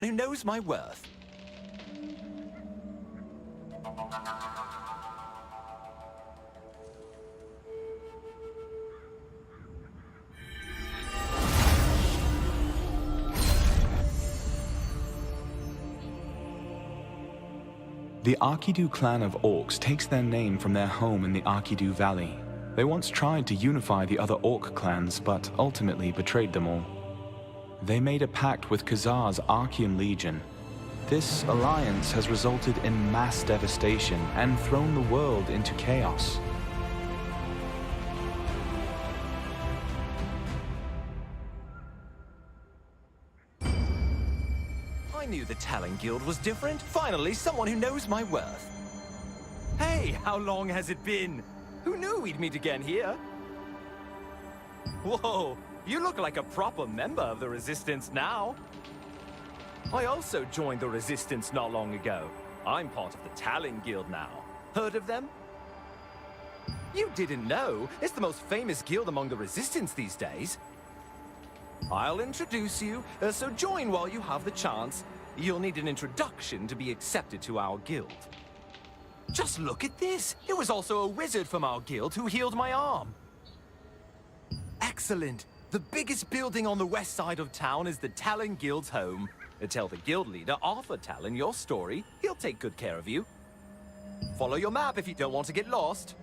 who knows my worth. The Arkidu clan of orcs takes their name from their home in the Arkidu Valley. They once tried to unify the other orc clans, but ultimately betrayed them all. They made a pact with Khazar's Archean Legion. This alliance has resulted in mass devastation and thrown the world into chaos. I knew the Talon Guild was different. Finally, someone who knows my worth. Hey, how long has it been? Who knew we'd meet again here? Whoa, you look like a proper member of the Resistance now. I also joined the Resistance not long ago. I'm part of the Talon Guild now. Heard of them? You didn't know. It's the most famous guild among the Resistance these days. I'll introduce you, so join while you have the chance. You'll need an introduction to be accepted to our guild. Just look at this! It was also a wizard from our guild who healed my arm. Excellent! The biggest building on the west side of town is the Talon Guild's home. Tell the guild leader, Arthur Talon, your story. He'll take good care of you. Follow your map if you don't want to get lost.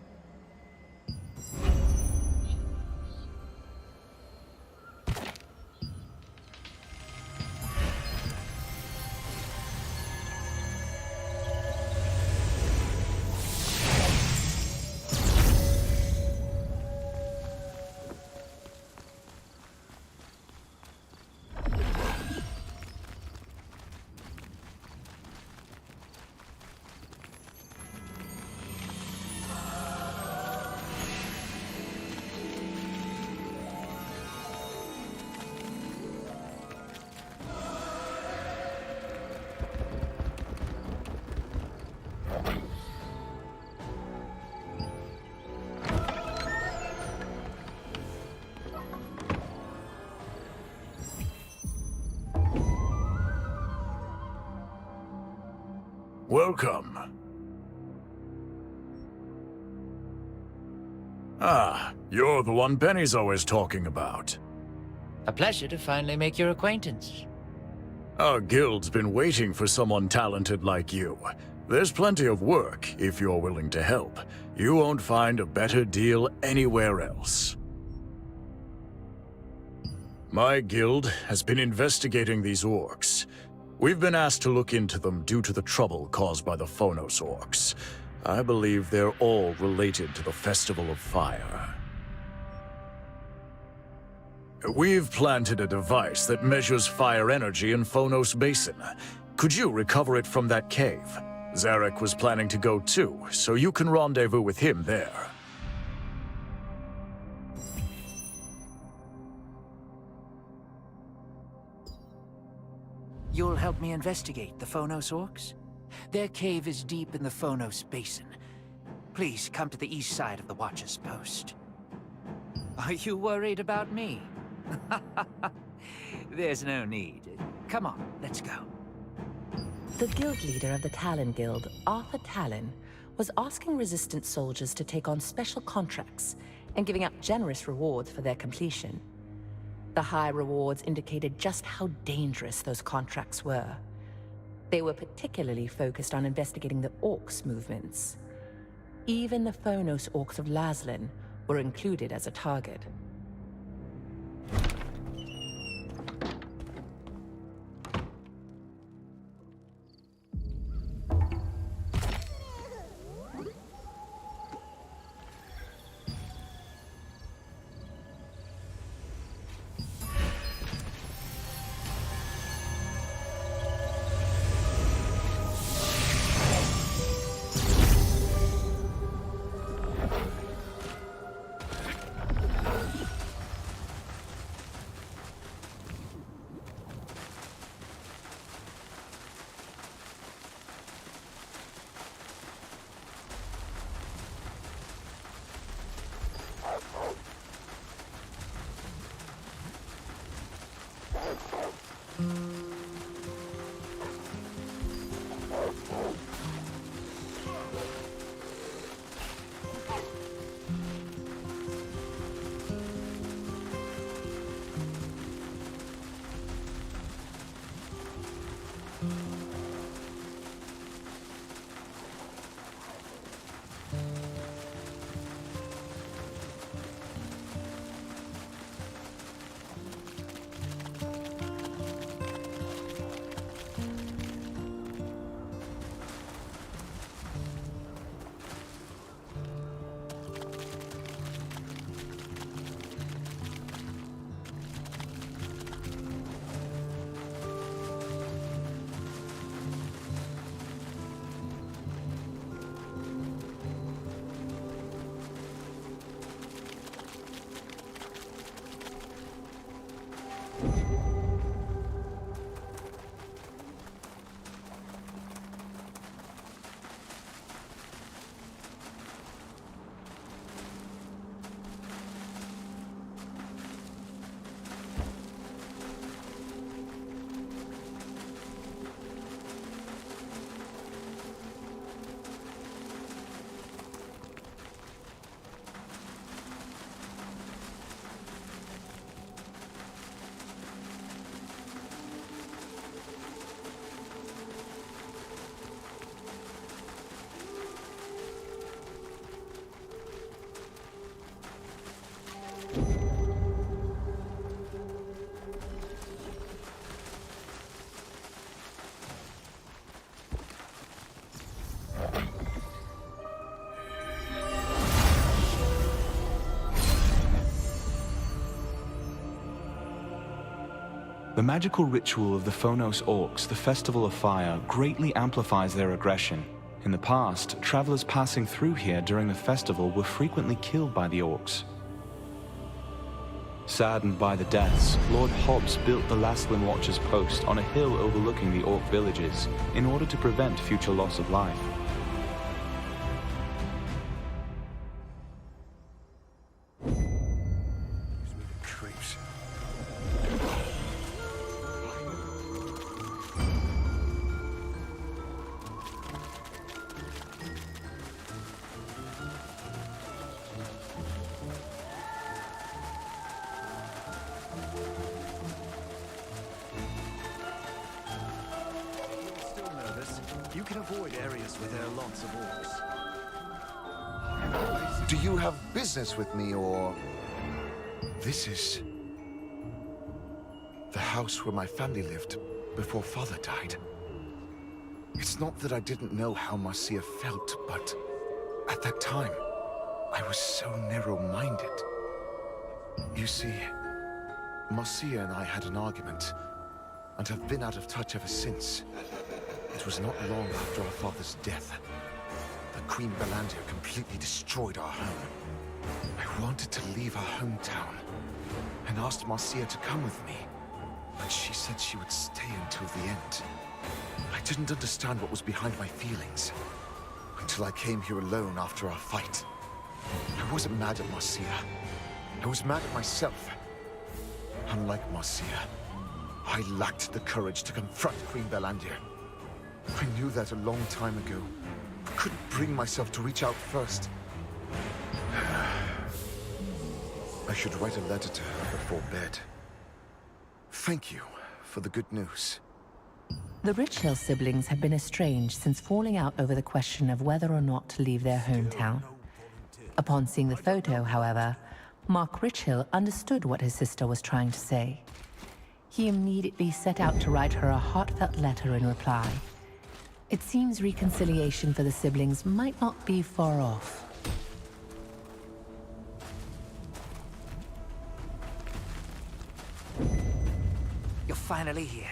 Welcome. Ah, you're the one Penny's always talking about. A pleasure to finally make your acquaintance. Our guild's been waiting for someone talented like you. There's plenty of work if you're willing to help. You won't find a better deal anywhere else. My guild has been investigating these orcs. We've been asked to look into them due to the trouble caused by the Phonos orcs. I believe they're all related to the Festival of Fire. We've planted a device that measures fire energy in Phonos Basin. Could you recover it from that cave? Zarek was planning to go too, so you can rendezvous with him there. You'll help me investigate the Phonos orcs? Their cave is deep in the Phonos Basin. Please come to the east side of the Watcher's Post. Are you worried about me? There's no need. Come on, let's go. The guild leader of the Talon Guild, Arthur Talon, was asking Resistance soldiers to take on special contracts and giving up generous rewards for their completion. The high rewards indicated just how dangerous those contracts were. They were particularly focused on investigating the Orcs' movements. Even the Phonos Orcs of Laslan were included as a target. The magical ritual of the Phonos Orcs, the Festival of Fire, greatly amplifies their aggression. In the past, travelers passing through here during the festival were frequently killed by the Orcs. Saddened by the deaths, Lord Hobbs built the Lastlin Watcher's post on a hill overlooking the Orc villages in order to prevent future loss of life. Creeps. Still nervous? You can avoid areas where there are lots of orcs. Do you have business with me, or... This is... the house where my family lived before Father died. It's not that I didn't know how Marcia felt, but... at that time, I was so narrow-minded. You see, Marcia and I had an argument, and have been out of touch ever since. It was not long after our father's death that Queen Belandia completely destroyed our home. I wanted to leave our hometown, and asked Marcia to come with me, but she said she would stay until the end. I didn't understand what was behind my feelings, until I came here alone after our fight. I wasn't mad at Marcia. I was mad at myself. Unlike Marcia, I lacked the courage to confront Queen Belandia. I knew that a long time ago. I couldn't bring myself to reach out first. I should write a letter to her before bed. Thank you for the good news. The Richhill siblings had been estranged since falling out over the question of whether or not to leave their hometown. Upon seeing the photo, however, Mark Richhill understood what his sister was trying to say. He immediately set out to write her a heartfelt letter in reply. It seems reconciliation for the siblings might not be far off. You're finally here.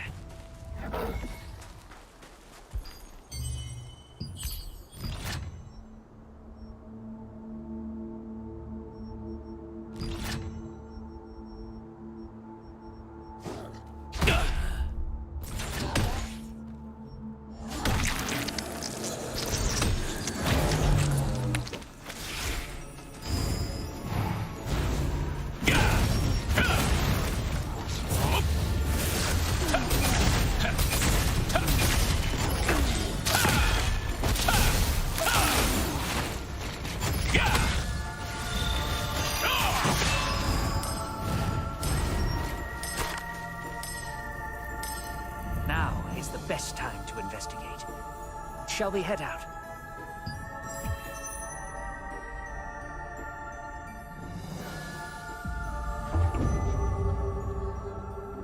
is the best time to investigate. Shall we head out?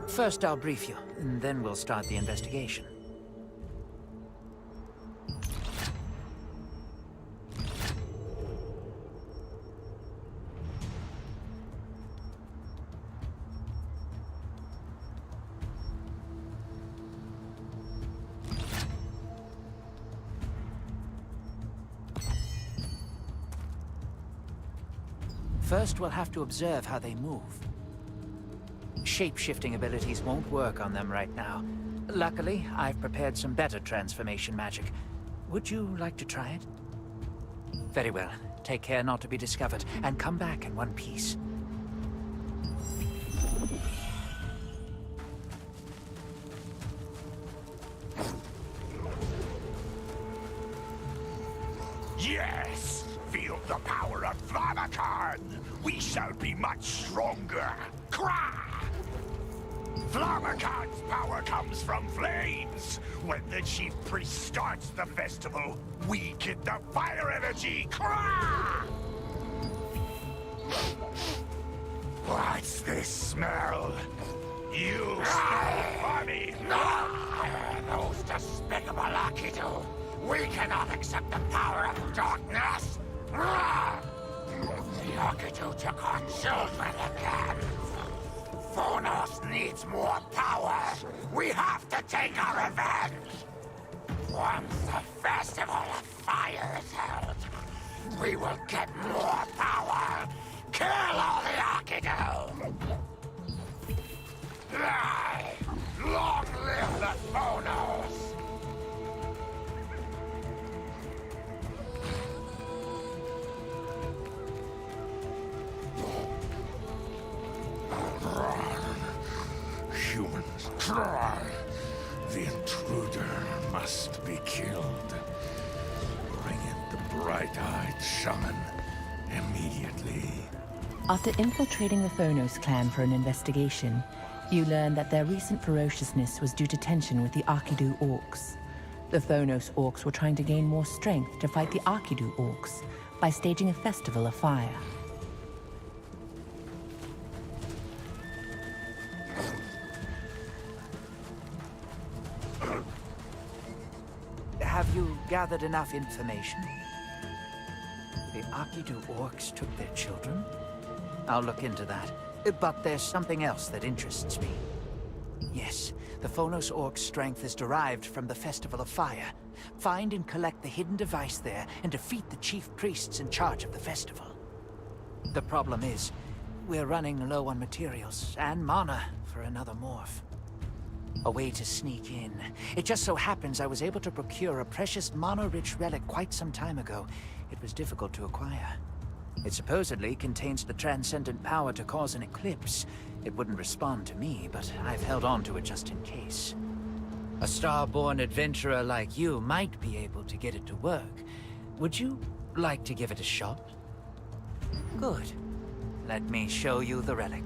First, I'll brief you, and then we'll start the investigation. First, we'll have to observe how they move. Shape-shifting abilities won't work on them right now. Luckily, I've prepared some better transformation magic. Would you like to try it? Very well. Take care not to be discovered, and come back in one piece. Yes! Feel the power of Flammakan! We shall be much stronger! Cry! Flammakan's power comes from flames! When the chief priest starts the festival, we get the fire energy! Cry! What's this smell? You smell funny! Those despicable Akitu! We cannot accept the power of darkness! The Akitu took our children again! Phonos needs more power! We have to take our revenge! Once the Festival of Fire is held, we will get more power! Kill all the Akitu! Long live the Phonos! Humans, try! The intruder must be killed. Bring in the bright-eyed shaman immediately. After infiltrating the Phonos clan for an investigation, you learn that their recent ferociousness was due to tension with the Arkidu orcs. The Phonos orcs were trying to gain more strength to fight the Arkidu orcs by staging a festival of fire. Have you gathered enough information? The Arkidu orcs took their children? I'll look into that. But there's something else that interests me. Yes, the Phonos orcs' strength is derived from the Festival of Fire. Find and collect the hidden device there and defeat the chief priests in charge of the festival. The problem is, we're running low on materials and mana for another morph. A way to sneak in. It just so happens I was able to procure a precious mana-rich relic quite some time ago. It was difficult to acquire. It supposedly contains the transcendent power to cause an eclipse. It wouldn't respond to me, but I've held on to it just in case. A star-born adventurer like you might be able to get it to work. Would you like to give it a shot? Good. Let me show you the relic.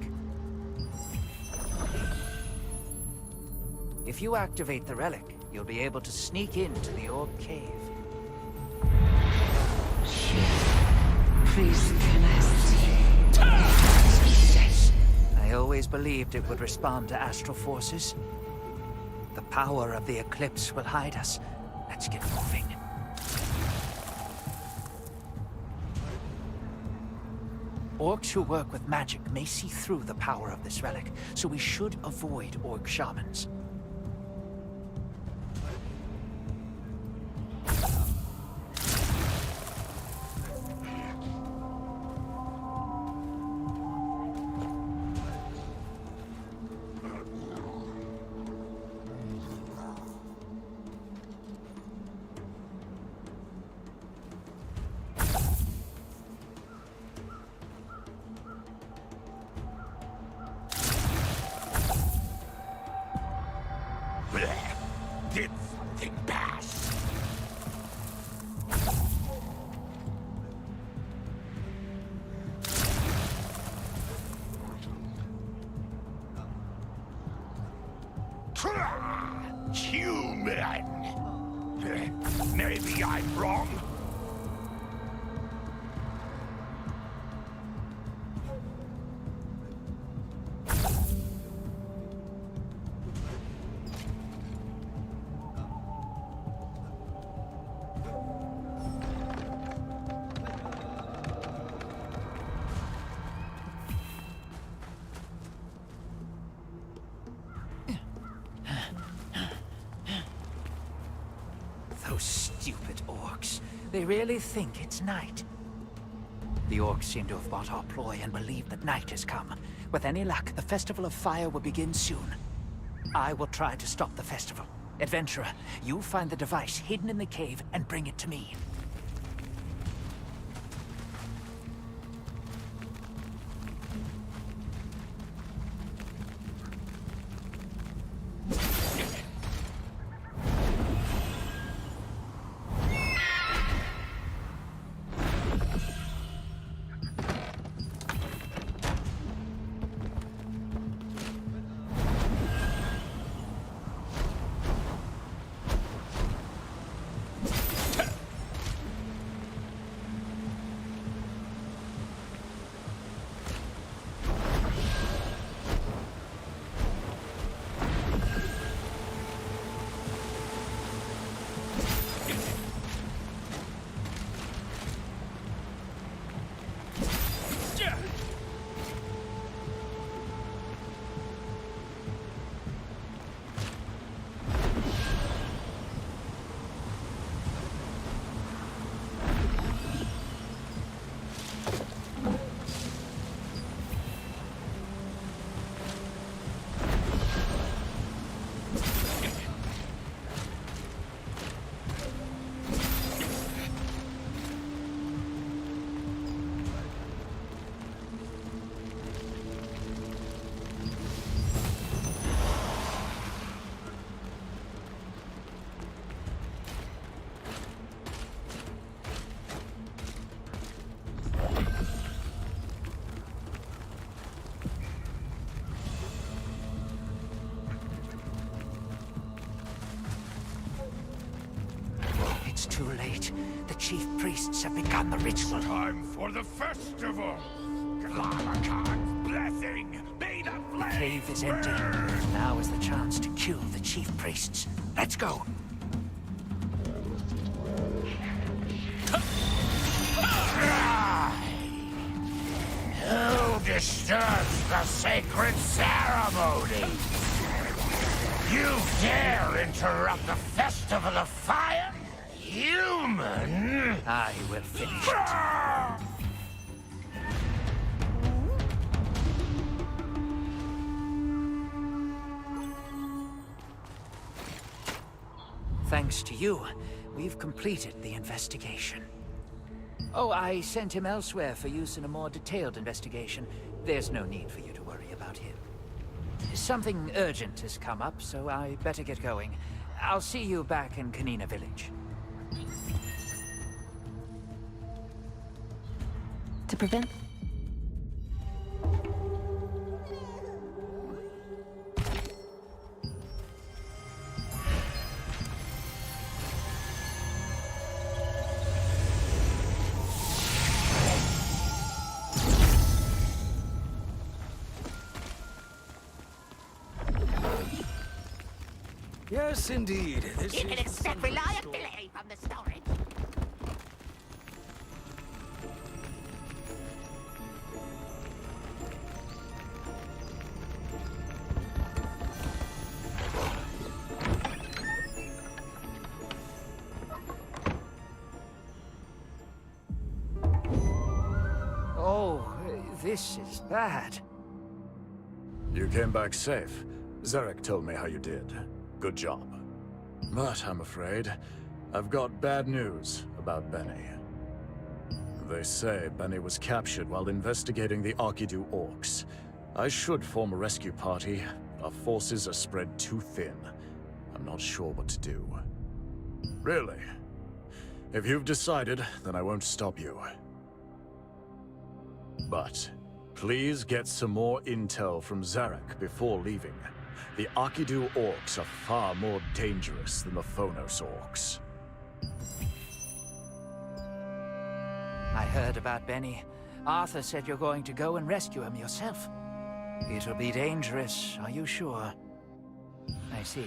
If you activate the relic, you'll be able to sneak into the orc cave. Success! I always believed it would respond to astral forces. The power of the eclipse will hide us. Let's get moving. Orcs who work with magic may see through the power of this relic, so we should avoid orc shamans. Did something pass? Choose! men. Maybe I'm wrong. Those stupid orcs. They really think it's night. The orcs seem to have bought our ploy and believe that night has come. With any luck, the Festival of Fire will begin soon. I will try to stop the festival. Adventurer, you find the device hidden in the cave and bring it to me. It's too late. The chief priests have begun the ritual. Time for the festival. Glamakan's blessing. May the The flame cave is empty. burn. Now is the chance to kill the chief priests. Let's go. Who disturbs the sacred ceremony? You dare interrupt the Festival of Fire? Human! I will finish it. Thanks to you, we've completed the investigation. Oh, I sent him elsewhere for use in a more detailed investigation. There's no need for you to worry about him. Something urgent has come up, so I better get going. I'll see you back in Kanina Village. To prevent... Yes, indeed. This You can is expect the Sunburst reliability from the storage. Oh, this is bad. You came back safe. Zarek told me how you did. Good job. But I'm afraid I've got bad news about Benny. They say Benny was captured while investigating the Arkidu orcs. I should form a rescue party. Our forces are spread too thin. I'm not sure what to do. Really? If you've decided, then I won't stop you. But please get some more intel from Zarek before leaving. The Akidu orcs are far more dangerous than the Phonos orcs. I heard about Benny. Arthur said you're going to go and rescue him yourself. It'll be dangerous, are you sure? I see.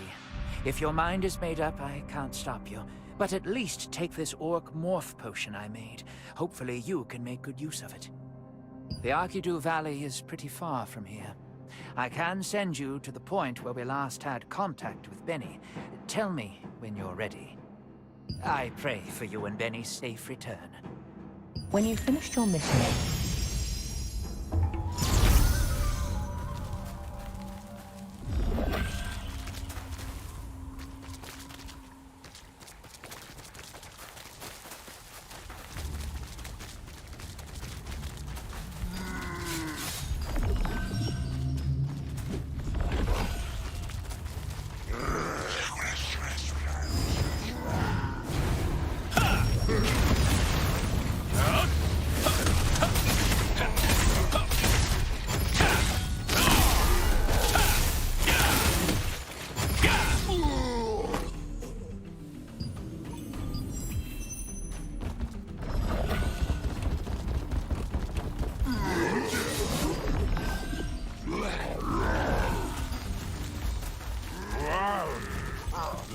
If your mind is made up, I can't stop you. But at least take this orc morph potion I made. Hopefully you can make good use of it. The Akidu Valley is pretty far from here. I can send you to the point where we last had contact with Benny. Tell me when you're ready. I pray for you and Benny's safe return. When you've finished your mission,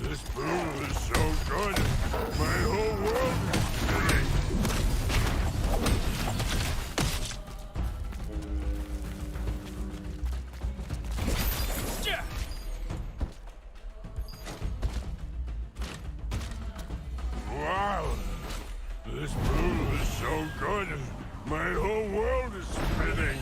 This food is so good. My whole world is spinning. Wow. This food is so good. My whole world is spinning.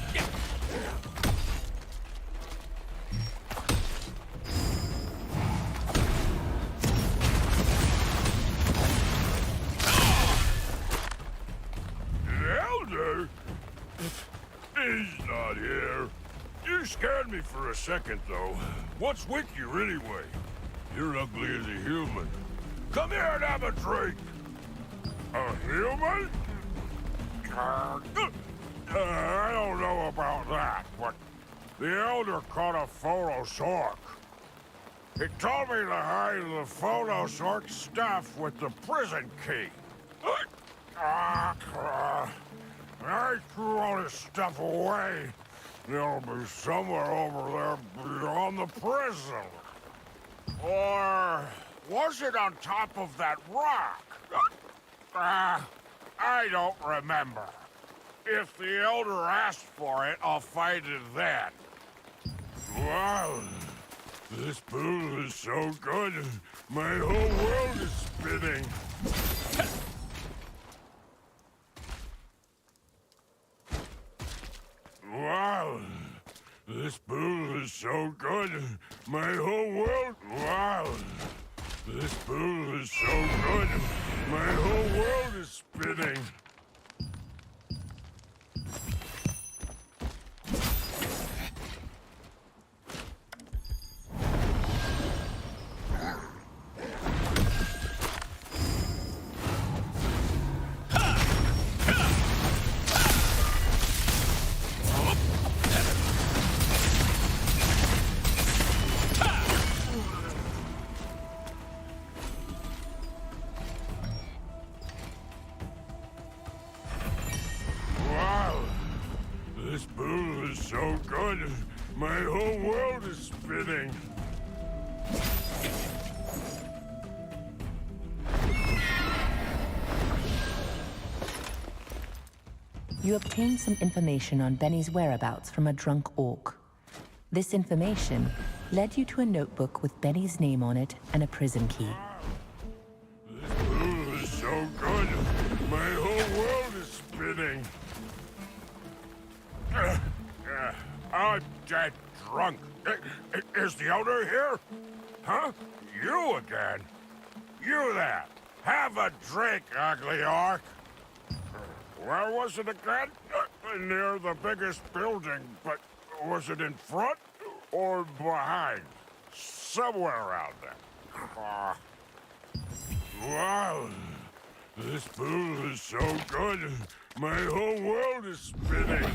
He's not here. You scared me for a second, though. What's with you, anyway? You're ugly as a human. Come here and have a drink. A human? I don't know about that, but the Elder caught a Phonos orc. He told me to hide the Phonos orc stuff with the prison key. I threw all this stuff away. It'll be somewhere over there beyond the prison. Or was it on top of that rock? I don't remember. If the Elder asked for it, I'll find it then. Wow, this food is so good. My whole world is spinning. Wow, this food is so good. My whole world. Wow, this food is so good. My whole world is spinning. This food is so good. My whole world is spinning. you obtained some information on Benny's whereabouts from a drunk orc. This information led you to a notebook with Benny's name on it and a prison key. This food is so good. My whole world is spinning. I'm dead drunk. Is the Elder here? Huh? You again? You there. Have a drink, ugly orc. Where was it again? Near the biggest building, but was it in front or behind? Somewhere around there. Wow. This food is so good. My whole world is spinning.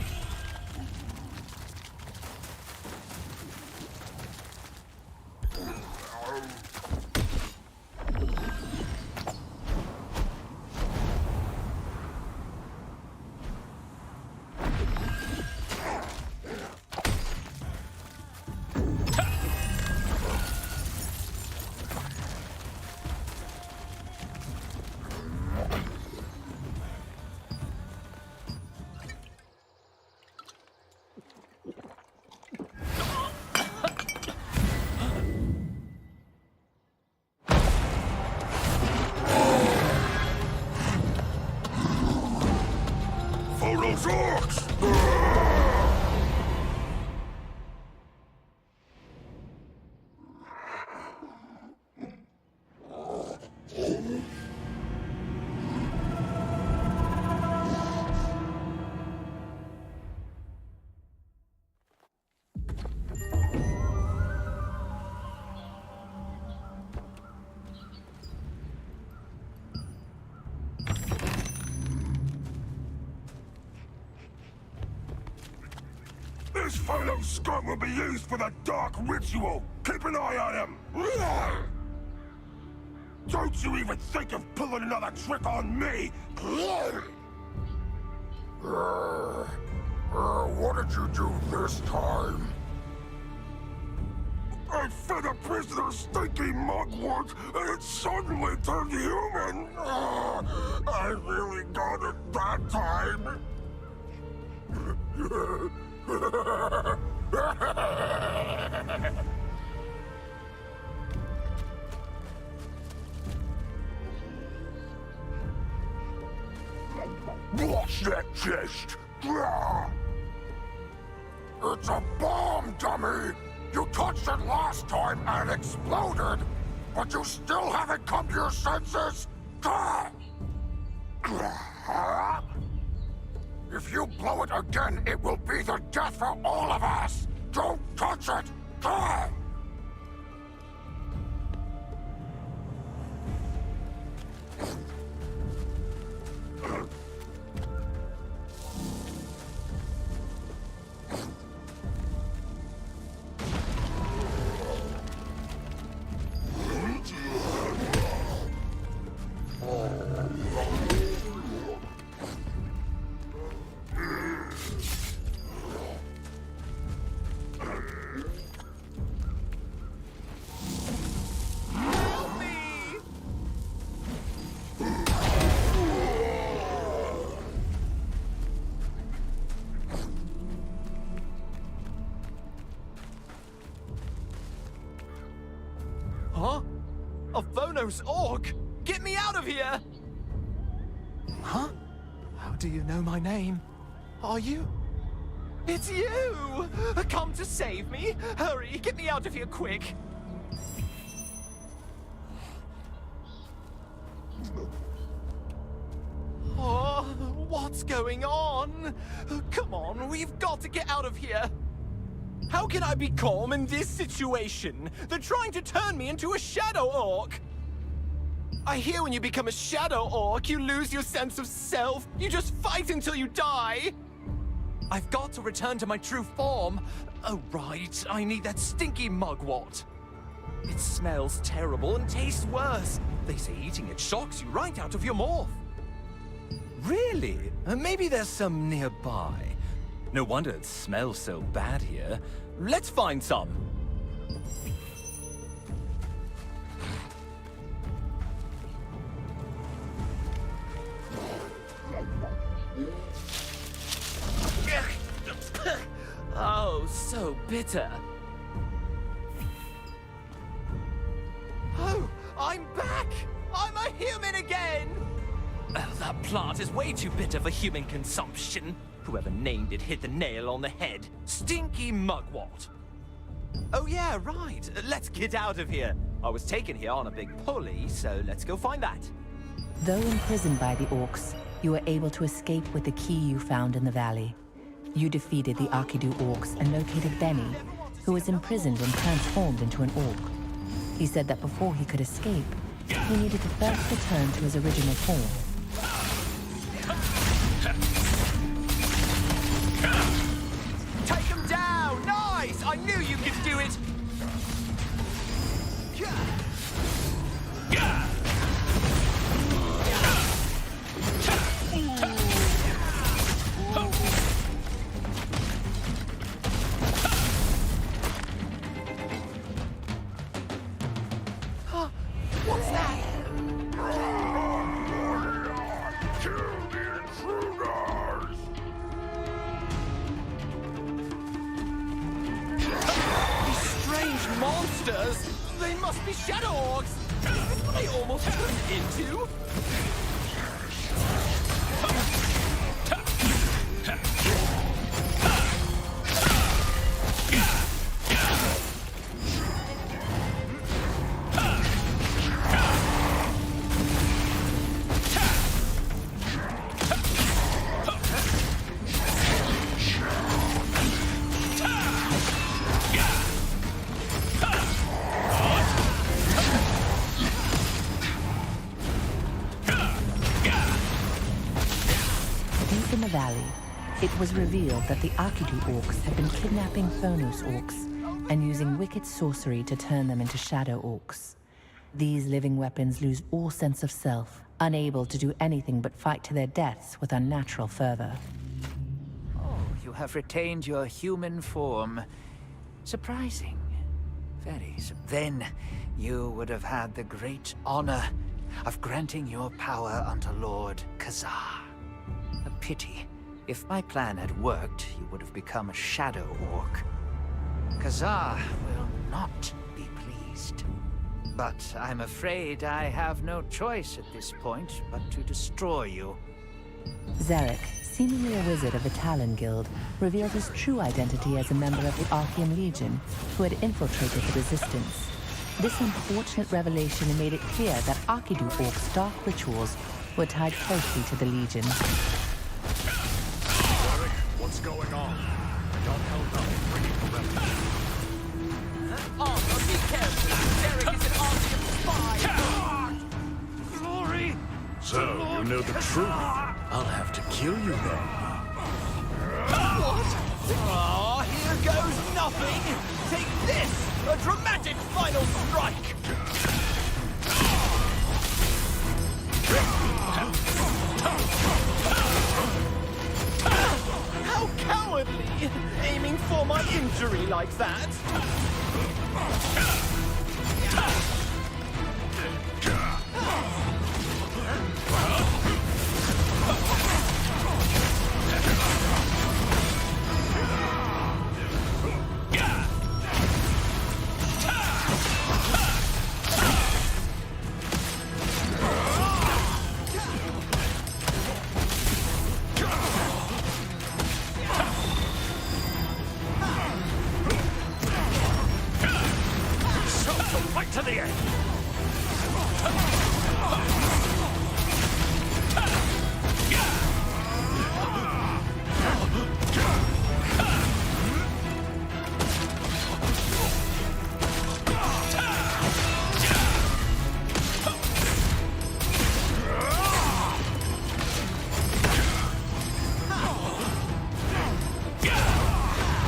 those orcs! This photo scum will be used for the dark ritual. Keep an eye on him. Don't you even think of pulling another trick on me. What did you do this time? I fed a prisoner stinky mugwort, and it suddenly turned human. I really got it that time. Watch that chest! It's a bomb, dummy! You touched it last time and it exploded, but you still haven't come to your senses! If you blow it again, it will be the death for all of us! Don't touch it! Huh? A Phonos orc? Get me out of here! Huh? How do you know my name? Are you? It's you! Come to save me? Hurry, get me out of here quick! Oh, what's going on? Come on, we've got to get out of here! How can I be calm in this situation? They're trying to turn me into a shadow orc! I hear when you become a shadow orc, you lose your sense of self. You just fight until you die! I've got to return to my true form. Oh, right, I need that stinky mugwort. It smells terrible and tastes worse. They say eating it shocks you right out of your morph. Really? Maybe there's some nearby. No wonder it smells so bad here. Let's find some. Oh, so bitter. Oh, I'm back! I'm a human again! Oh, that plant is way too bitter for human consumption. Whoever named it hit the nail on the head. Stinky mugwort. Oh yeah, right. Let's get out of here. I was taken here on a big pulley, so let's go find that. Though imprisoned by the orcs, you were able to escape with the key you found in the valley. You defeated the Arkidu orcs and located Benny, who was imprisoned and transformed into an orc. He said that before he could escape, he needed to first return to his original form. Take him down! Nice! I knew you could do it! What's that? Kill the intruders! These strange monsters! They must be shadow orcs! Is this what I almost turned into? the valley, it was revealed that the Arkidu orcs had been kidnapping Thonos orcs and using wicked sorcery to turn them into shadow orcs. These living weapons lose all sense of self, unable to do anything but fight to their deaths with unnatural fervor. Oh, you have retained your human form. Surprising. Then you would have had the great honor of granting your power unto Lord Khazar. A pity. If my plan had worked, you would have become a shadow orc. Khazar will not be pleased. But I'm afraid I have no choice at this point but to destroy you. Zarek, seemingly a wizard of the Talon Guild, revealed his true identity as a member of the Archean Legion who had infiltrated the Resistance. This unfortunate revelation made it clear that Arkidu orcs' dark rituals were tied closely to the Legion. Derek, what's going on? I got held up bringing the rebels. Oh, be careful! Derek is an Archean spy! Glory! So, you know the truth. I'll have to kill you then. What? Oh, here goes nothing! Take this! A dramatic final strike! How cowardly! Aiming for my injury like that! Fight to the end!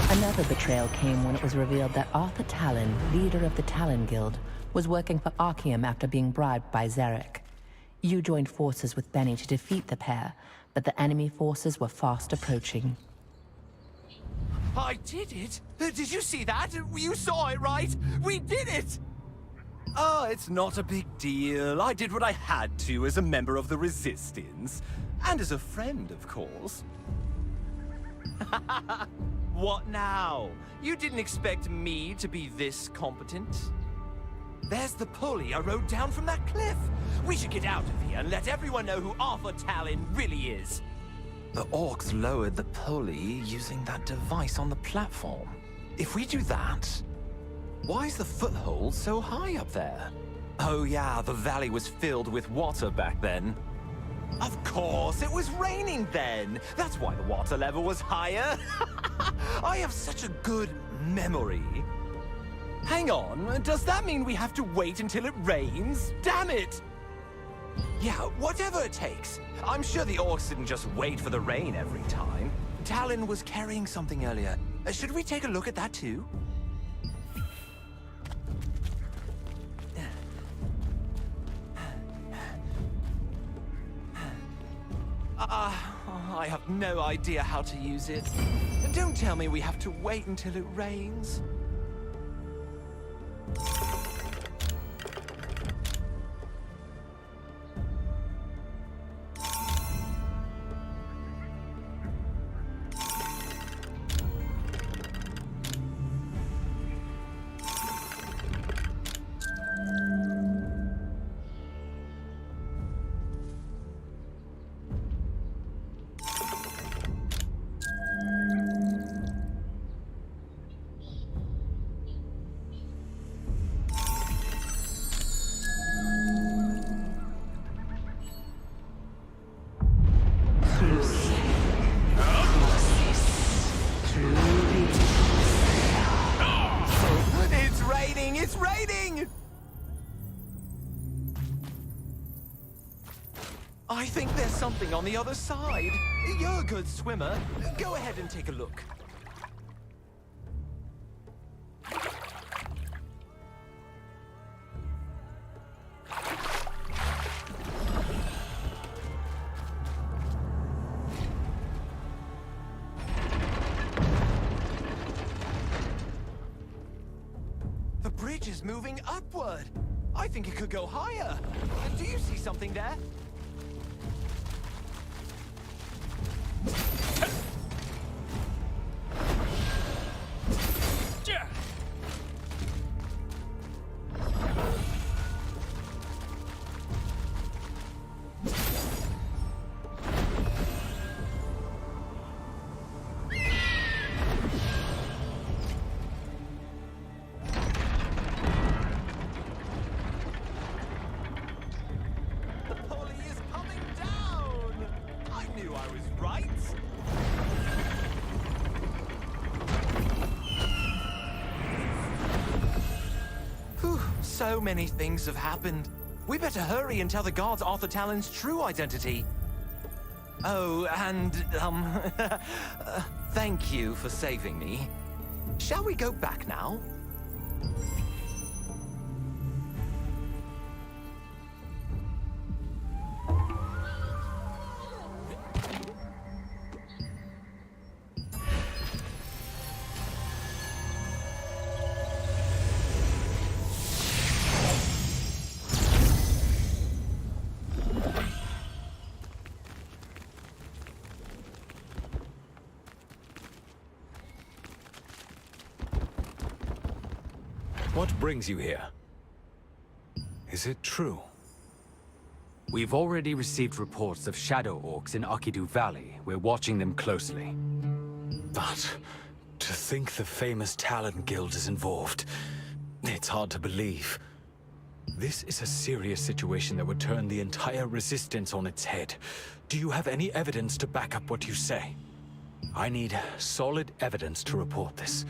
Another betrayal came when it was revealed that Arthur Talon, leader of the Talon Guild, was working for Archeum after being bribed by Zarek. You joined forces with Benny to defeat the pair, but the enemy forces were fast approaching. I did it! Did you see that? You saw it, right? We did it! Oh, it's not a big deal. I did what I had to as a member of the Resistance. And as a friend, of course. What now? You didn't expect me to be this competent? There's the pulley I rode down from that cliff. We should get out of here and let everyone know who Arthur Talon really is. The orcs lowered the pulley using that device on the platform. If we do that, why is the foothold so high up there? Oh yeah, the valley was filled with water back then. Of course, it was raining then. That's why the water level was higher. I have such a good memory. Hang on, does that mean we have to wait until it rains? Damn it! Yeah, whatever it takes. I'm sure the orcs didn't just wait for the rain every time. Talon was carrying something earlier. Should we take a look at that too? I have no idea how to use it. Don't tell me we have to wait until it rains. I think there's something on the other side. You're a good swimmer. Go ahead and take a look. The bridge is moving upward. I think it could go higher. Do you see something there? So many things have happened. We better hurry and tell the guards Arthur Talon's true identity. Oh, and, thank you for saving me. Shall we go back now? What brings you here? Is it true? We've already received reports of shadow orcs in Akidu Valley. We're watching them closely. But to think the famous Talon Guild is involved, it's hard to believe. This is a serious situation that would turn the entire resistance on its head. Do you have any evidence to back up what you say? I need solid evidence to report this.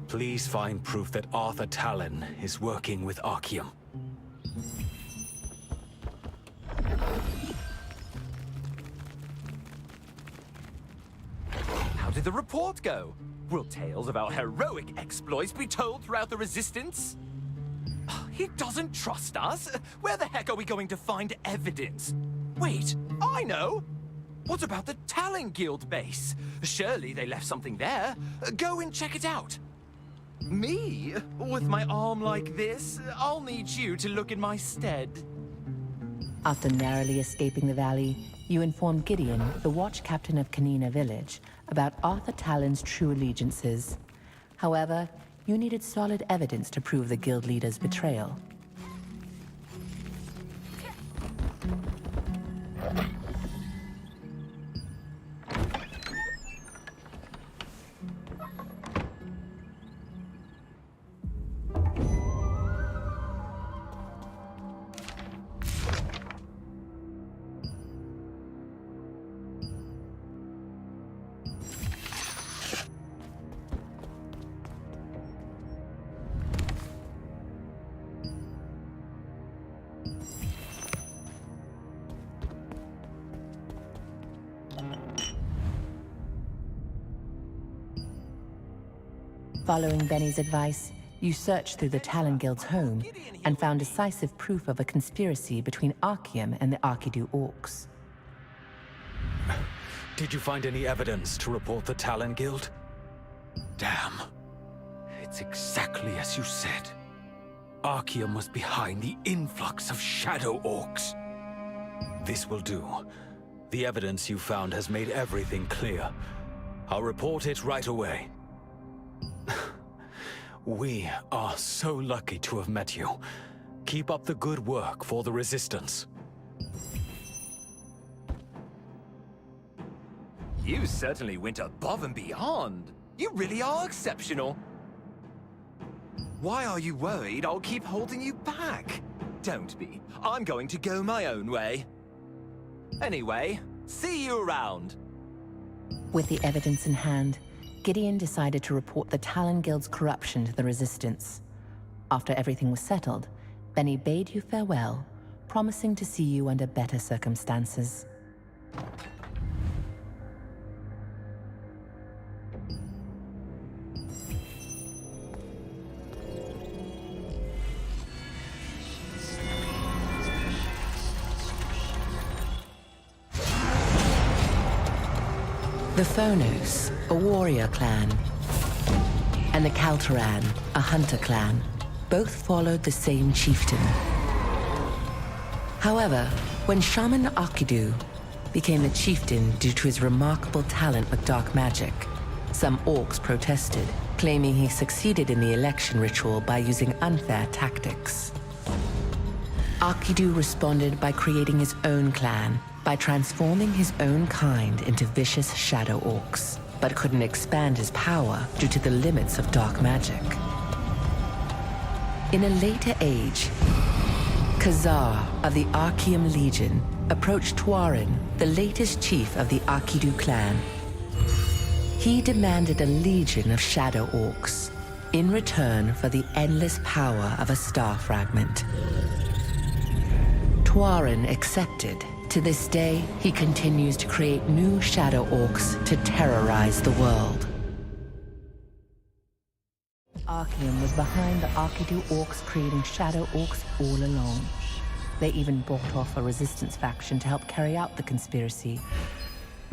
Please find proof that Arthur Talon is working with Archeum. How did the report go? Will tales of our heroic exploits be told throughout the Resistance? He doesn't trust us. Where the heck are we going to find evidence? Wait, I know! What about the Talon Guild base? Surely they left something there. Go and check it out. Me? With my arm like this? I'll need you to look in my stead. After narrowly escaping the valley, you informed Gideon, the watch captain of Kanina village, about Arthur Talon's true allegiances. However, you needed solid evidence to prove the guild leader's betrayal. Following Benny's advice, you searched through the Talon Guild's home and found decisive proof of a conspiracy between Archeum and the Arkidu Orcs. Did you find any evidence to report the Talon Guild? Damn. It's exactly as you said. Archeum was behind the influx of shadow orcs. This will do. The evidence you found has made everything clear. I'll report it right away. We are so lucky to have met you. Keep up the good work for the Resistance. You certainly went above and beyond. You really are exceptional. Why are you worried I'll keep holding you back? Don't be. I'm going to go my own way. Anyway, see you around. With the evidence in hand, Gideon decided to report the Talon Guild's corruption to the Resistance. After everything was settled, Benny bade you farewell, promising to see you under better circumstances. The Phonos, a warrior clan, and the Kaltaran, a hunter clan, both followed the same chieftain. However, when Shaman Akidu became the chieftain due to his remarkable talent with dark magic, some orcs protested, claiming he succeeded in the election ritual by using unfair tactics. Akidu responded by creating his own clan, by transforming his own kind into vicious shadow orcs, but couldn't expand his power due to the limits of dark magic. In a later age, Khazar of the Archeum Legion approached Tuarin, the latest chief of the Akidu clan. He demanded a legion of shadow orcs in return for the endless power of a star fragment. Tuarin accepted. To this day, he continues to create new shadow orcs to terrorize the world. Archeum was behind the Akidu orcs creating shadow orcs all along. They even bought off a resistance faction to help carry out the conspiracy.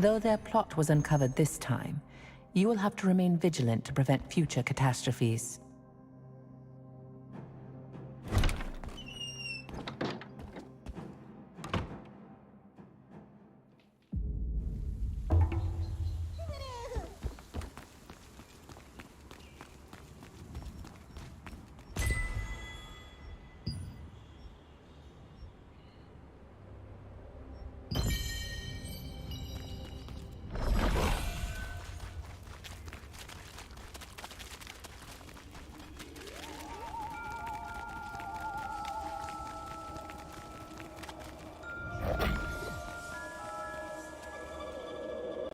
Though their plot was uncovered this time, you will have to remain vigilant to prevent future catastrophes.